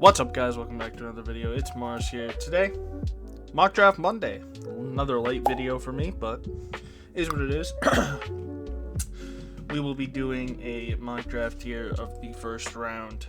What's up, guys? Welcome back to another video. It's Mars here. Today, Mock Draft Monday. Another late video for me, but is what it is. We will be doing a mock draft here of the first round.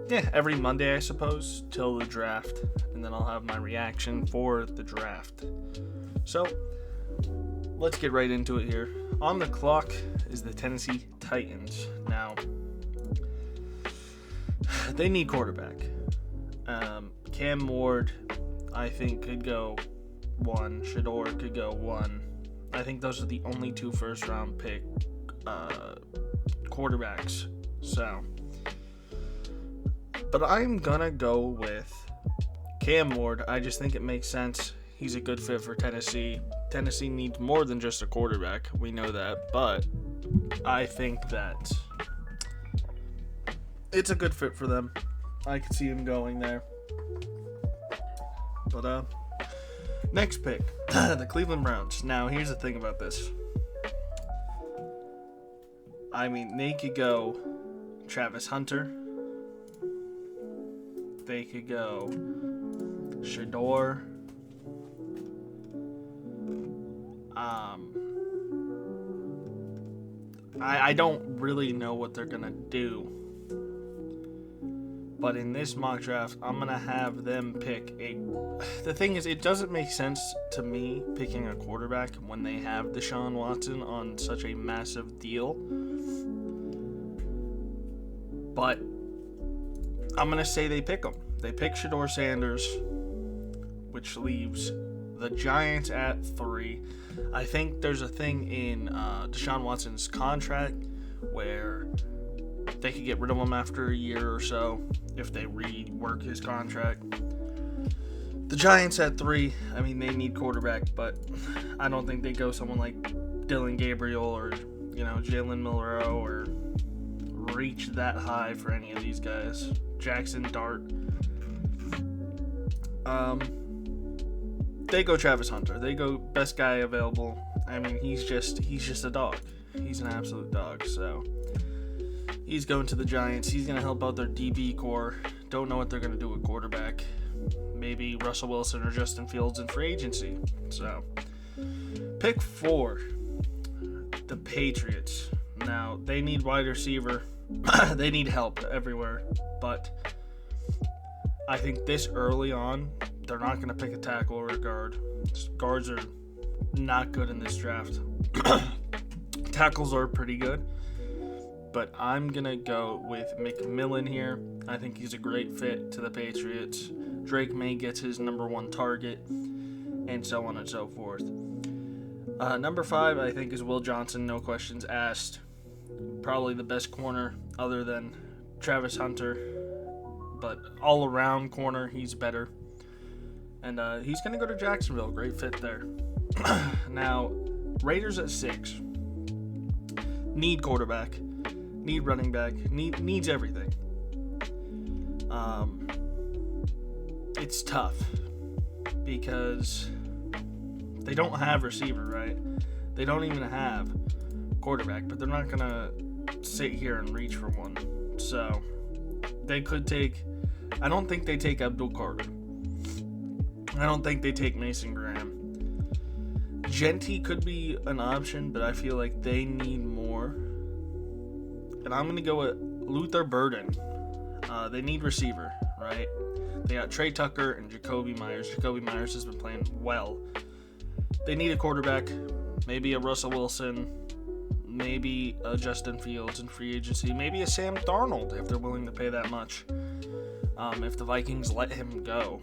Every Monday, I suppose, till the draft, and then I'll have my reaction for the draft. So, let's get right into it here. On the clock is the Tennessee Titans. Now, they need quarterback. Cam Ward, I think, could go 1. Shedeur could go 1. I think those are the only 2 first-round pick quarterbacks. So, but I'm gonna go with Cam Ward. I just think it makes sense. He's a good fit for Tennessee. Tennessee needs more than just a quarterback. We know that, but I think that it's a good fit for them. I could see him going there. But next pick, the Cleveland Browns. Now, here's the thing about this. I mean, they could go Travis Hunter. They could go Shedeur. I don't really know what they're gonna do. But in this mock draft, I'm going to have them pick a... The thing is, it doesn't make sense to me picking a quarterback when they have Deshaun Watson on such a massive deal. But I'm going to say they pick him. They pick Shedeur Sanders, which leaves the Giants at 3. I think there's a thing in Deshaun Watson's contract where they could get rid of him after a year or so if they rework his contract. The Giants at 3, I mean, they need quarterback, but I don't think they go someone like Dylan Gabriel or, Jalen Milroe or reach that high for any of these guys. Jackson Dart. They go Travis Hunter. They go best guy available. I mean, he's just a dog. He's an absolute dog, so he's going to the Giants. He's going to help out their DB core. Don't know what they're going to do with quarterback. Maybe Russell Wilson or Justin Fields in free agency. So, pick 4, the Patriots. Now, they need wide receiver. They need help everywhere. But I think this early on, they're not going to pick a tackle or a guard. Guards are not good in this draft. Tackles are pretty good. But I'm going to go with McMillan here. I think he's a great fit to the Patriots. Drake May gets his number 1 target, and so on and so forth. Number 5, I think, is Will Johnson, no questions asked. Probably the best corner other than Travis Hunter. But all-around corner, he's better. And he's going to go to Jacksonville. Great fit there. Now, Raiders at 6. Need quarterback. Need running back. Needs everything. It's tough because they don't have receiver, right? They don't even have quarterback, but they're not gonna sit here and reach for one. So they could take. I don't think they take Abdul Carter. I don't think they take Mason Graham. Genty could be an option, but I feel like they need more. And I'm going to go with Luther Burden. They need receiver, right? They got Trey Tucker and Jacoby Myers. Jacoby Myers has been playing well. They need a quarterback, maybe a Russell Wilson, maybe a Justin Fields in free agency, maybe a Sam Darnold if they're willing to pay that much, if the Vikings let him go.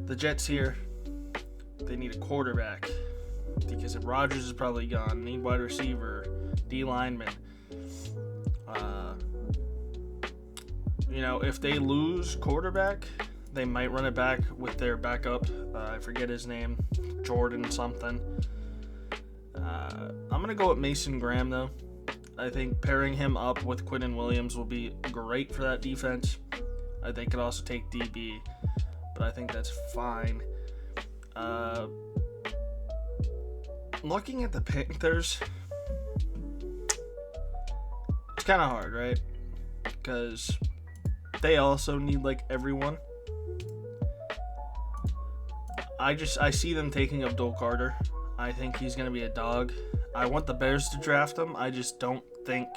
The Jets here, they need a quarterback because if Rodgers is probably gone, need wide receiver, D lineman. If they lose quarterback, they might run it back with their backup. I forget his name, Jordan something. I'm going to go with Mason Graham, though. I think pairing him up with Quinnen Williams will be great for that defense. They could also take DB, but I think that's fine. Looking at the Panthers, it's kind of hard, right? because they also need like everyone. I see them taking Abdul Carter. I think he's going to be a dog. I want the Bears to draft him. I just don't think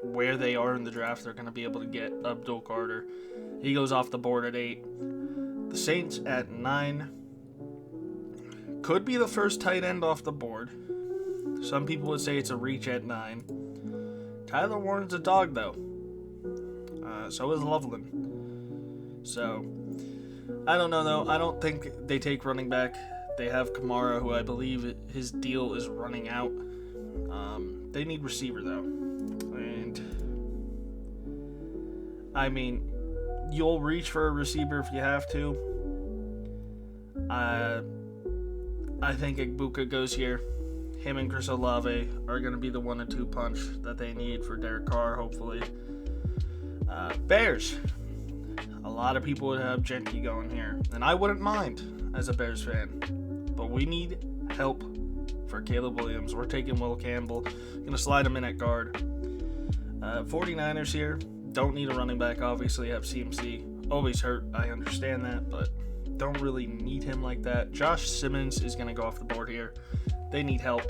where they are in the draft they're going to be able to get Abdul Carter. He goes off the board at 8. The Saints at 9. Could be the first tight end off the board. Some people would say it's a reach at 9. Tyler Warren's a dog, though. So is Loveland. So, I don't know, though. I don't think they take running back. They have Kamara, who I believe his deal is running out. They need receiver, though. And, I mean, you'll reach for a receiver if you have to. I think Egbuka goes here. Him and Chris Olave are going to be the 1 and 2 punch that they need for Derek Carr, hopefully. Bears. A lot of people would have Gentry going here, and I wouldn't mind as a Bears fan. But we need help for Caleb Williams. We're taking Will Campbell. Going to slide him in at guard. 49ers here. Don't need a running back, obviously. Have CMC. Always hurt. I understand that, but don't really need him like that. Josh Simmons is going to go off the board here. They need help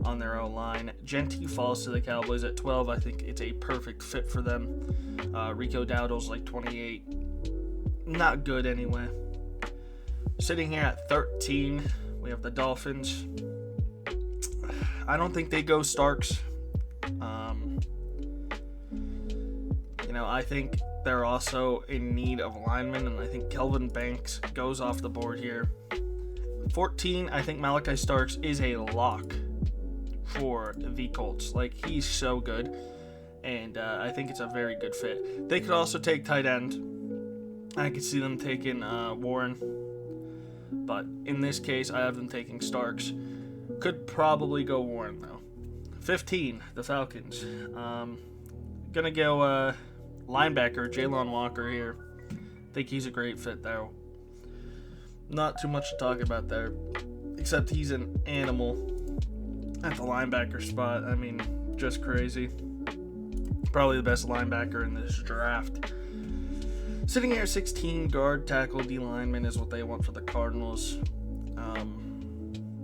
on their own line. Gentry falls to the Cowboys at 12. I think it's a perfect fit for them. Rico Dowdle's like 28. Not good anyway. Sitting here at 13, we have the Dolphins. I don't think they go Starks. I think they're also in need of linemen, and I think Kelvin Banks goes off the board here. 14, I think Malachi Starks is a lock for the Colts. Like, he's so good, and I think it's a very good fit. They could also take tight end. I could see them taking Warren, but in this case, I have them taking Starks. Could probably go Warren, though. 15, the Falcons. Gonna go linebacker, Jalen Walker here. Think he's a great fit, though. Not too much to talk about there, except he's an animal at the linebacker spot. I mean, just crazy. Probably the best linebacker in this draft. Sitting here at 16, guard, tackle, D lineman is what they want for the Cardinals.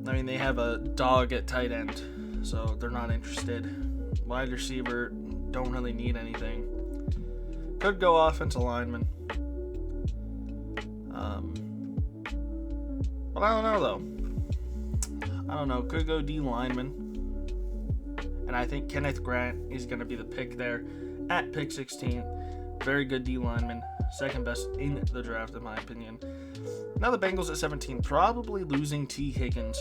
They have a dog at tight end, so they're not interested. Wide receiver, don't really need anything. Could go offensive lineman. But I don't know, though. Could go D lineman. And I think Kenneth Grant is going to be the pick there at pick 16. Very good D lineman. Second best in the draft, in my opinion. Now the Bengals at 17. Probably losing T. Higgins.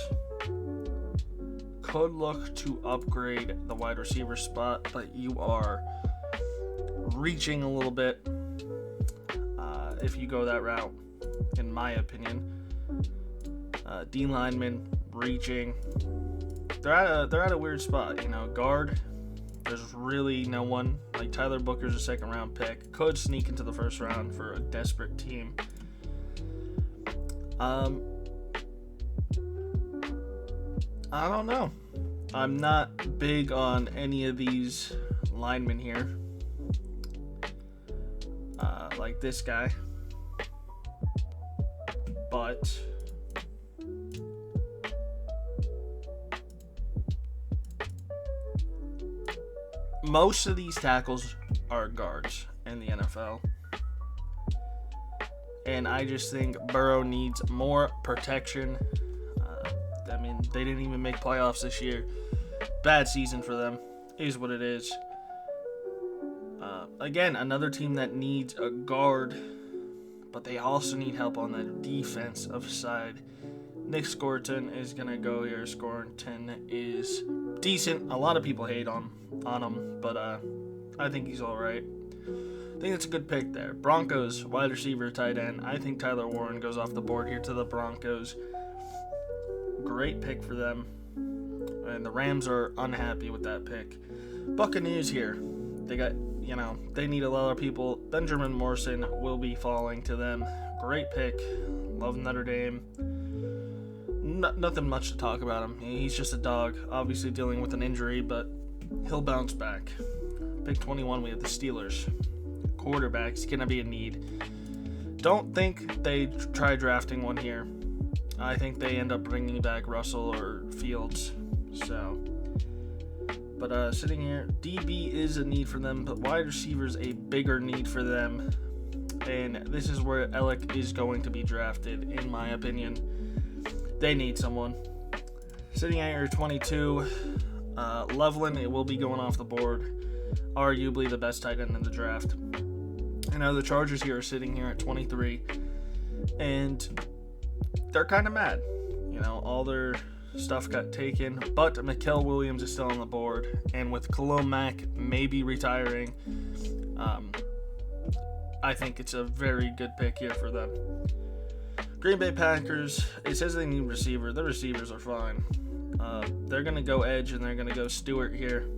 Could look to upgrade the wide receiver spot, but you are reaching a little bit if you go that route, in my opinion. D lineman reaching. They're at a weird spot, Guard. There's really no one. Like, Tyler Booker's a second round pick. Could sneak into the first round for a desperate team. I don't know. I'm not big on any of these linemen here. Like this guy. But most of these tackles are guards in the NFL. And I just think Burrow needs more protection. They didn't even make playoffs this year. Bad season for them. Is what it is. Again, another team that needs a guard, but they also need help on the defensive side. Nick Scourton is going to go here. Scourton is decent. A lot of people hate on him, but I think he's all right. I think it's a good pick there. Broncos, wide receiver, tight end. I think Tyler Warren goes off the board here to the Broncos. Great pick for them. And the Rams are unhappy with that pick. Buccaneers here. They got, they need a lot of people. Benjamin Morrison will be falling to them. Great pick. Love Notre Dame. Nothing much to talk about him. He's just a dog. Obviously dealing with an injury, but he'll bounce back. Pick 21, we have the Steelers. Quarterback's going to be a need. Don't think they try drafting one here. I think they end up bringing back Russell or Fields. But sitting here, DB is a need for them, but wide receiver is a bigger need for them. And this is where Alec is going to be drafted, in my opinion. They need someone. Sitting at your 22, Loveland, it will be going off the board. Arguably the best tight end in the draft. And now the Chargers here are sitting here at 23. And they're kind of mad. You know, all their stuff got taken. But Mikael Williams is still on the board. And with Khalil Mack maybe retiring, I think it's a very good pick here for them. Green Bay Packers, it says they need receiver. The receivers are fine. They're going to go edge and they're going to go Stewart here.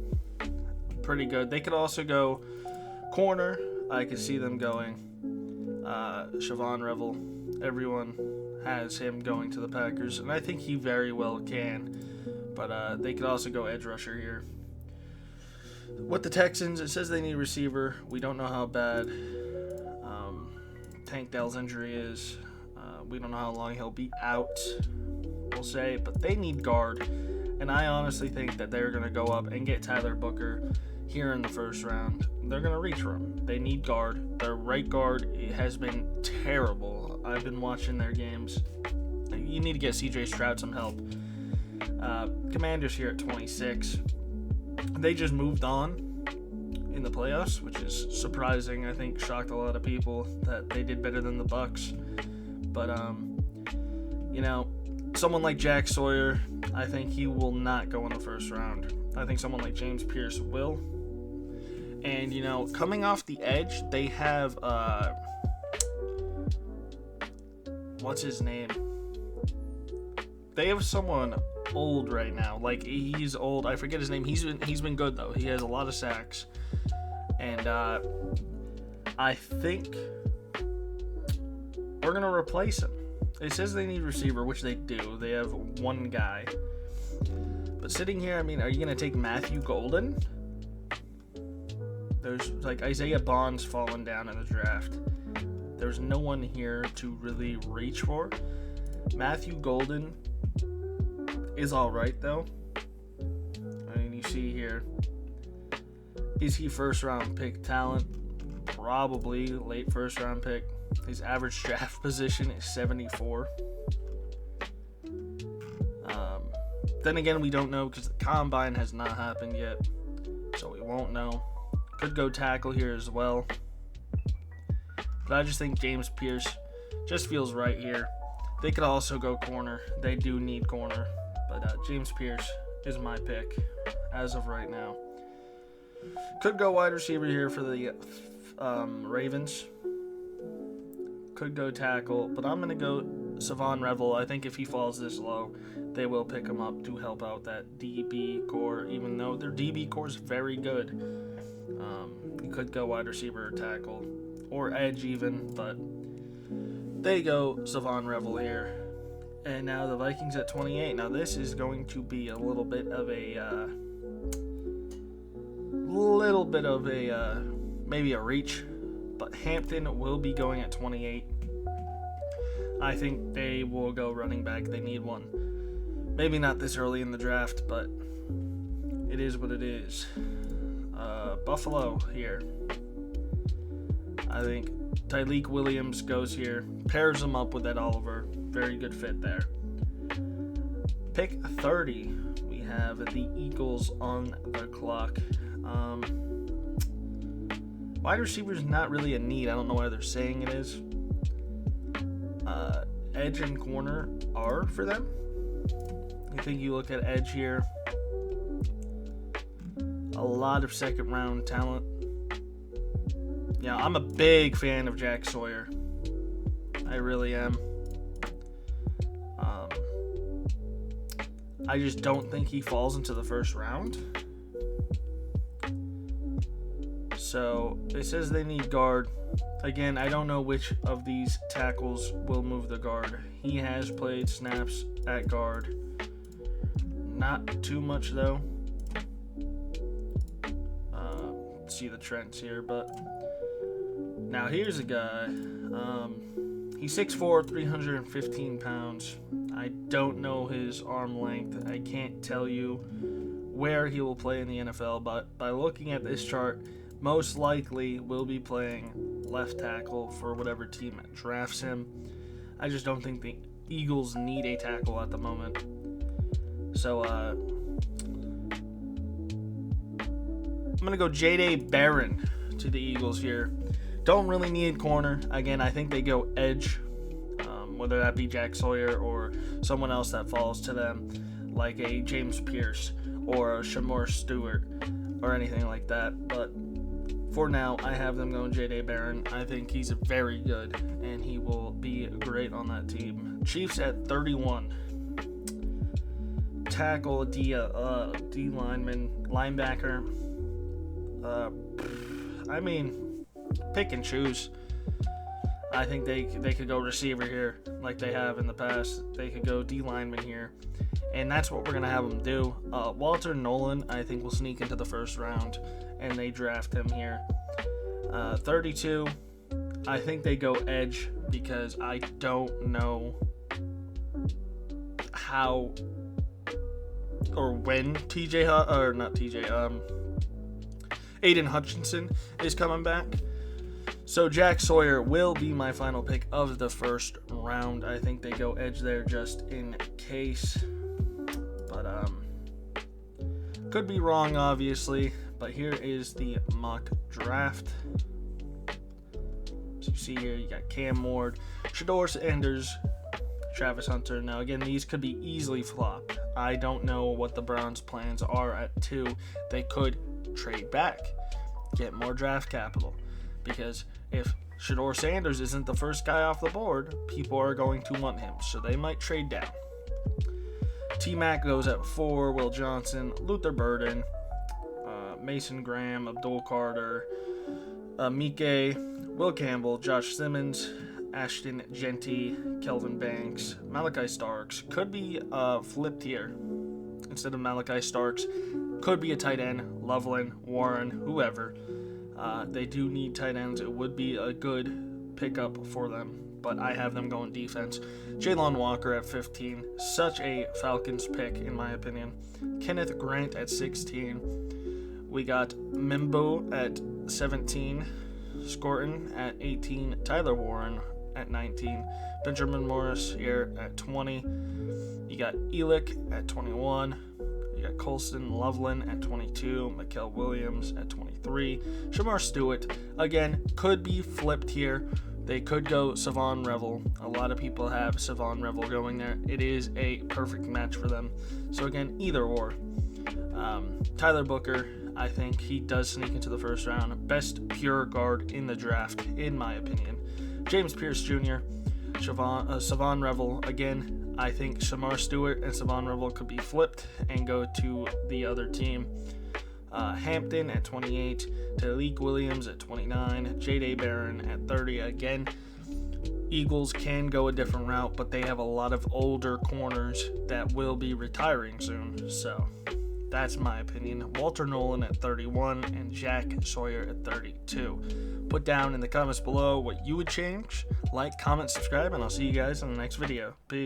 Pretty good. They could also go corner. I could see them going Siobhan Revel. Everyone has him going to the Packers, and I think he very well can. But they could also go edge rusher here. With the Texans, it says they need receiver. We don't know how bad Tank Dell's injury is. We don't know how long he'll be out, we'll say, but they need guard. And I honestly think that they're going to go up and get Tyler Booker here in the first round. They're going to reach for him. They need guard. Their right guard has been terrible. I've been watching their games. You need to get CJ Stroud some help. Commanders here at 26. They just moved on in the playoffs, which is surprising. I think shocked a lot of people that they did better than the Bucks. But, you know, someone like Jack Sawyer, I think he will not go in the first round. I think someone like James Pierce will. And, you know, coming off the edge, they have, what's his name? They have someone old right now. Like, he's old. I forget his name. He's been good, though. He has a lot of sacks. And, I think we're going to replace him. It says they need receiver, which they do. They have one guy. But sitting here, I mean, are you going to take Matthew Golden? There's, like, Isaiah Bond's fallen down in the draft. There's no one here to really reach for. Matthew Golden is all right, though. I mean, you see here. Is he first-round pick talent? Probably late first-round pick. His average draft position is 74. Then again, we don't know because the combine has not happened yet, so we won't know. Could go tackle here as well. But I just think James Pierce just feels right here. They could also go corner. They do need corner. But James Pierce is my pick as of right now. Could go wide receiver here for the Ravens. Could go tackle, but I'm going to go Siobhan Revel. I think if he falls this low, they will pick him up to help out that DB core, even though their DB core is very good. You could go wide receiver or tackle, or edge even, but they go Siobhan Revel here. And now the Vikings at 28. Now this is going to be a little bit of a maybe a reach, but Hampton will be going at 28. I think they will go running back. They need one. Maybe not this early in the draft, but it is what it is. Buffalo here. I think Tyleik Williams goes here, pairs him up with Ed Oliver. Very good fit there. Pick 30. We have the Eagles on the clock. Wide receiver is not really a need. I don't know why they're saying it is. Edge and corner are for them. I think you look at edge here. A lot of second round talent. Yeah, I'm a big fan of Jack Sawyer. I really am. I just don't think he falls into the first round. So it says they need guard. Again, I don't know which of these tackles will move the guard. He has played snaps at guard. Not too much though. see the trends here. But now here's a guy. He's 6'4", 315 pounds. I don't know his arm length. I can't tell you where he will play in the NFL, but by looking at this chart, most likely will be playing left tackle for whatever team drafts him. I just don't think the Eagles need a tackle at the moment. So, I'm going to go J.D. Barron to the Eagles here. Don't really need corner. Again, I think they go edge, whether that be Jack Sawyer or someone else that falls to them, like a James Pierce or a Shamar Stewart or anything like that. But for now, I have them going J.D. Barron. I think he's very good, and he will be great on that team. Chiefs at 31. Tackle, D lineman, linebacker. Pick and choose. I think they could go receiver here like they have in the past. They could go D lineman here, and that's what we're going to have them do. Walter Nolan, I think, will sneak into the first round, and they draft him here. 32, I think they go edge because I don't know how or when Aiden Hutchinson is coming back. So Jack Sawyer will be my final pick of the first round. I think they go edge there just in case. But could be wrong, obviously. But here is the mock draft. So you see here, you got Cam Ward, Shedeur Sanders, Travis Hunter. Now again, these could be easily flopped. I don't know what the Browns' plans are at 2. They could trade back, get more draft capital, because if Shedeur Sanders isn't the first guy off the board, people are going to want him, so they might trade down. T-Mac goes at 4, Will Johnson, Luther Burden, Mason Graham, Abdul Carter, Mike, Will Campbell, Josh Simmons, Ashton Genty, Kelvin Banks, Malachi Starks. Could be flipped here. Instead of Malachi Starks, could be a tight end, Loveland, Warren, whoever. They do need tight ends. It would be a good pickup for them, but I have them going defense. Jalen Walker at 15. Such a Falcons pick, in my opinion. Kenneth Grant at 16. We got Mimbo at 17. Scorton at 18. Tyler Warren at 19. Benjamin Morris here at 20. You got Elick at 21. You got Colston Loveland at 22. Mikael Williams at 23. Shamar Stewart, again, could be flipped here. They could go Savon Revel. A lot of people have Savon Revel going there. It is a perfect match for them. So again, either or. Tyler Booker, I think he does sneak into the first round. Best pure guard in the draft, in my opinion. James Pierce Jr., Savon Revel, again, I think Shamar Stewart and Savon Revel could be flipped and go to the other team. Hampton at 28, Talik Williams at 29, J.D. Barron at 30. Again, Eagles can go a different route, but they have a lot of older corners that will be retiring soon. So that's my opinion. Walter Nolan at 31 and Jack Sawyer at 32. Put down in the comments below what you would change. Like, comment, subscribe, and I'll see you guys in the next video. Peace.